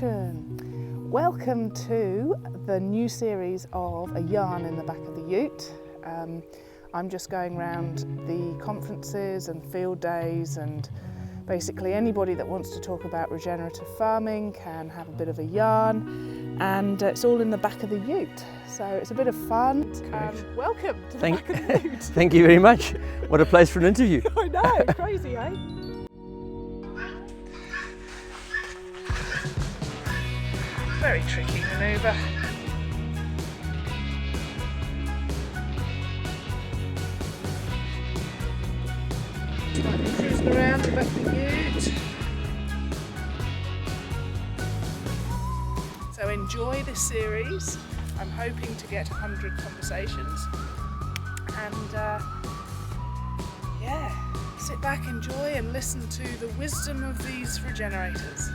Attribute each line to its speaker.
Speaker 1: Regeneration. Welcome to the new series of A Yarn in the Back of the Ute. I'm just going around the conferences and field days, and basically anybody that wants to talk about regenerative farming can have a bit of a yarn, and it's all in the back of the ute. So it's a bit of fun. Welcome to the back of the ute.
Speaker 2: Thank you very much. What a place for an interview.
Speaker 1: I know, crazy, eh? Very tricky manoeuvre. Slightly cruising around the back of the ute. So enjoy this series. I'm hoping to get 100 conversations, and yeah, sit back, enjoy and listen to the wisdom of these regenerators.